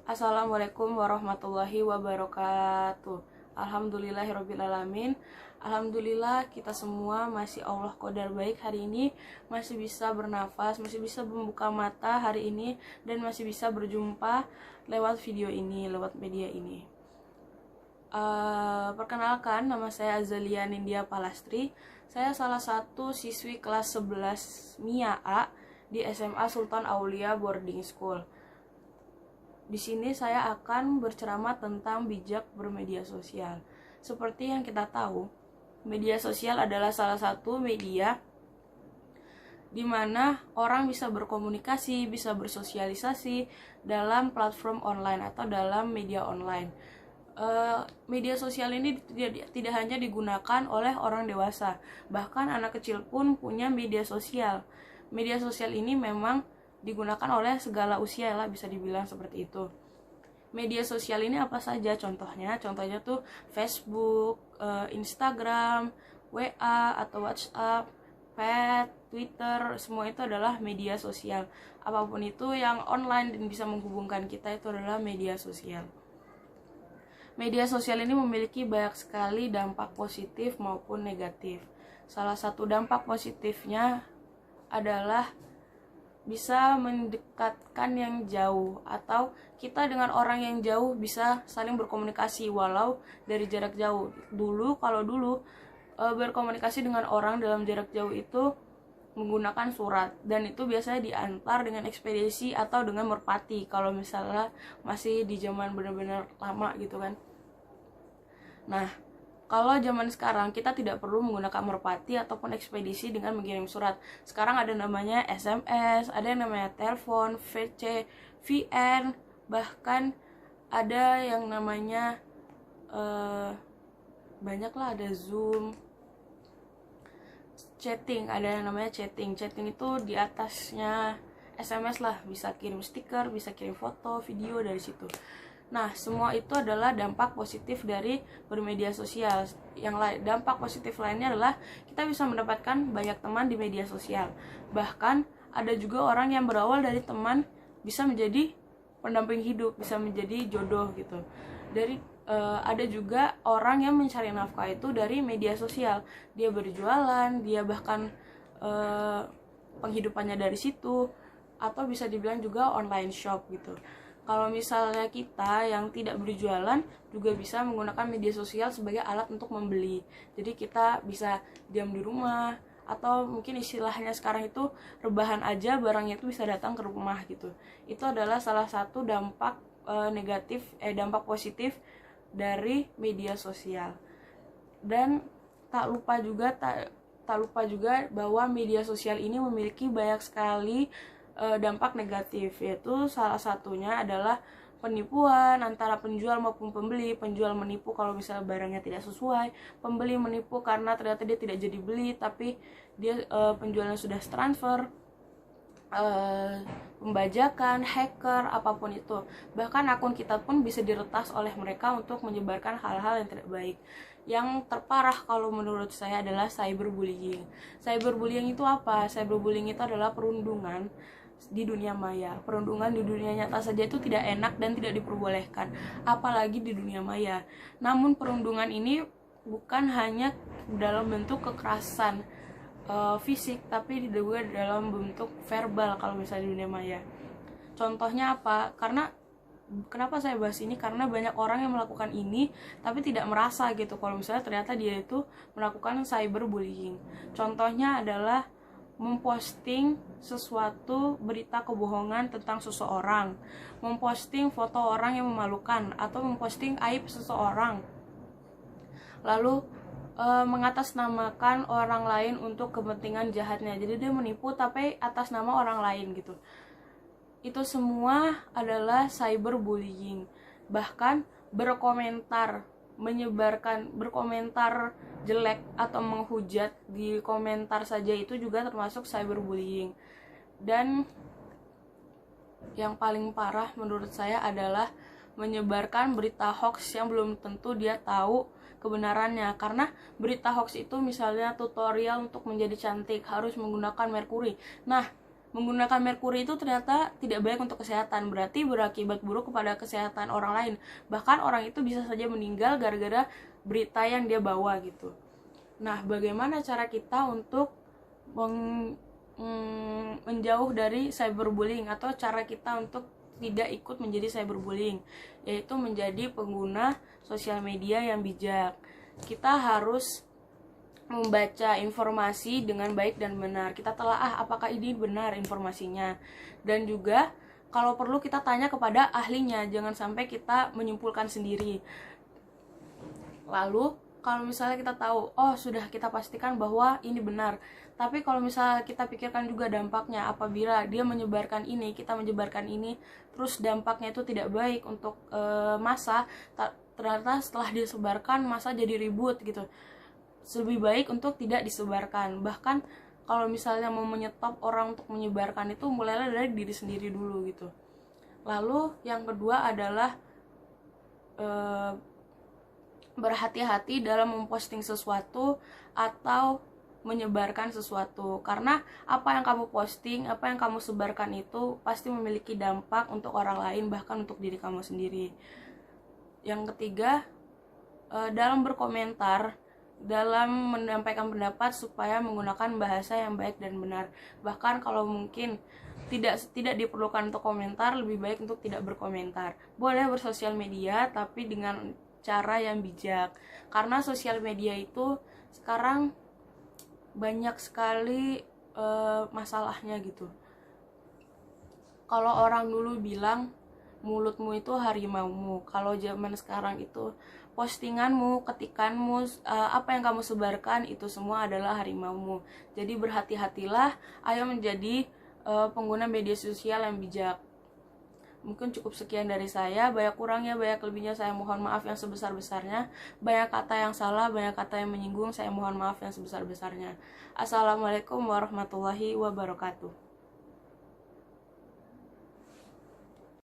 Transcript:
Assalamualaikum warahmatullahi wabarakatuh. Alhamdulillahirrabbilalamin. Alhamdulillah kita semua masih Allah qadar baik hari ini, masih bisa bernafas, masih bisa membuka mata hari ini, dan masih bisa berjumpa lewat video ini, lewat media ini. Perkenalkan, nama saya Azalia Nindya Palastri. Saya salah satu siswi kelas 11 MIA A di SMA Sultan Aulia Boarding School. Di sini saya akan berceramah tentang bijak bermedia sosial. Seperti yang kita tahu, media sosial adalah salah satu media di mana orang bisa berkomunikasi, bisa bersosialisasi dalam platform online atau dalam media online. Media sosial ini tidak hanya digunakan oleh orang dewasa, bahkan anak kecil pun punya media sosial. Media sosial ini memang digunakan oleh segala usia lah, bisa dibilang seperti itu. Media sosial ini apa saja contohnya? Contohnya tuh Facebook, Instagram, WA atau WhatsApp, Pet, Twitter, semua itu adalah media sosial. Apapun itu yang online dan bisa menghubungkan kita itu adalah media sosial. Media sosial ini memiliki banyak sekali dampak positif maupun negatif. Salah satu dampak positifnya adalah bisa mendekatkan yang jauh, atau kita dengan orang yang jauh bisa saling berkomunikasi walau dari jarak jauh. Kalau dulu berkomunikasi dengan orang dalam jarak jauh itu menggunakan surat, dan itu biasanya diantar dengan ekspedisi atau dengan merpati kalau misalnya masih di zaman benar-benar lama gitu kan. Nah, kalau zaman sekarang kita tidak perlu menggunakan merpati ataupun ekspedisi dengan mengirim surat. Sekarang ada namanya SMS, ada yang namanya telepon, VC, VN, bahkan ada yang namanya banyaklah, ada Zoom, chatting, ada yang namanya chatting. Chatting itu di atasnya SMS lah, bisa kirim stiker, bisa kirim foto, video dari situ. Nah, semua itu adalah dampak positif dari bermedia sosial. Yang lain, dampak positif lainnya adalah kita bisa mendapatkan banyak teman di media sosial. Bahkan ada juga orang yang berawal dari teman bisa menjadi pendamping hidup, bisa menjadi jodoh gitu. Ada juga orang yang mencari nafkah itu dari media sosial. Dia berjualan, dia bahkan penghidupannya dari situ, atau bisa dibilang juga online shop gitu. Kalau misalnya kita yang tidak berjualan juga bisa menggunakan media sosial sebagai alat untuk membeli. Jadi kita bisa diam di rumah, atau mungkin istilahnya sekarang itu rebahan aja, barangnya itu bisa datang ke rumah gitu. Itu adalah salah satu dampak dampak positif dari media sosial. Dan tak lupa juga bahwa media sosial ini memiliki banyak sekali dampak negatif, yaitu salah satunya adalah penipuan antara penjual maupun pembeli. Penjual menipu kalau misalnya barangnya tidak sesuai, pembeli menipu karena ternyata dia tidak jadi beli tapi dia penjualnya sudah transfer, pembajakan, hacker, apapun itu. Bahkan akun kita pun bisa diretas oleh mereka untuk menyebarkan hal-hal yang tidak baik. Yang terparah kalau menurut saya adalah cyberbullying. Cyberbullying itu apa? Cyberbullying itu adalah perundungan di dunia maya. Perundungan di dunia nyata saja itu tidak enak dan tidak diperbolehkan, apalagi di dunia maya. Namun perundungan ini bukan hanya dalam bentuk kekerasan fisik, tapi juga dalam bentuk verbal kalau misalnya di dunia maya. Contohnya apa? Kenapa saya bahas ini? Karena banyak orang yang melakukan ini tapi tidak merasa gitu kalau misalnya ternyata dia itu melakukan cyberbullying. Contohnya adalah memposting sesuatu berita kebohongan tentang seseorang, memposting foto orang yang memalukan, atau memposting aib seseorang, lalu mengatasnamakan orang lain untuk kepentingan jahatnya. Jadi dia menipu tapi atas nama orang lain gitu. Itu semua adalah cyberbullying. Bahkan berkomentar jelek atau menghujat di komentar saja itu juga termasuk cyberbullying. Dan yang paling parah menurut saya adalah menyebarkan berita hoax yang belum tentu dia tahu kebenarannya. Karena berita hoax itu misalnya tutorial untuk menjadi cantik harus menggunakan merkuri. Nah, menggunakan merkuri itu ternyata tidak baik untuk kesehatan, berarti berakibat buruk kepada kesehatan orang lain. Bahkan orang itu bisa saja meninggal gara-gara berita yang dia bawa gitu. Nah, bagaimana cara kita untuk menjauh dari cyberbullying, atau cara kita untuk tidak ikut menjadi cyberbullying, yaitu menjadi pengguna sosial media yang bijak. Kita harus membaca informasi dengan baik dan benar. Kita telaah apakah ini benar informasinya. Dan juga kalau perlu kita tanya kepada ahlinya, jangan sampai kita menyimpulkan sendiri. Lalu kalau misalnya kita tahu, oh sudah kita pastikan bahwa ini benar, tapi kalau misalnya kita pikirkan juga dampaknya, apabila dia menyebarkan ini, kita menyebarkan ini, terus dampaknya itu tidak baik untuk massa, ternyata setelah disebarkan massa jadi ribut gitu, lebih baik untuk tidak disebarkan. Bahkan kalau misalnya mau menyetop orang untuk menyebarkan itu, mulailah dari diri sendiri dulu gitu. Lalu yang kedua adalah berhati-hati dalam memposting sesuatu atau menyebarkan sesuatu, karena apa yang kamu posting, apa yang kamu sebarkan itu pasti memiliki dampak untuk orang lain, bahkan untuk diri kamu sendiri. Yang ketiga, dalam berkomentar, dalam menyampaikan pendapat, supaya menggunakan bahasa yang baik dan benar. Bahkan kalau mungkin tidak diperlukan untuk komentar, lebih baik untuk tidak berkomentar. Boleh bersosial media, tapi dengan cara yang bijak, karena sosial media itu sekarang banyak sekali masalahnya gitu. Kalau orang dulu bilang mulutmu itu harimaumu, kalau zaman sekarang itu postinganmu, ketikanmu, apa yang kamu sebarkan itu semua adalah harimaumu. Jadi berhati-hatilah, ayo menjadi pengguna media sosial yang bijak. Mungkin cukup sekian dari saya, banyak kurangnya, banyak lebihnya saya mohon maaf yang sebesar-besarnya. Banyak kata yang salah, banyak kata yang menyinggung, saya mohon maaf yang sebesar-besarnya. Assalamualaikum warahmatullahi wabarakatuh.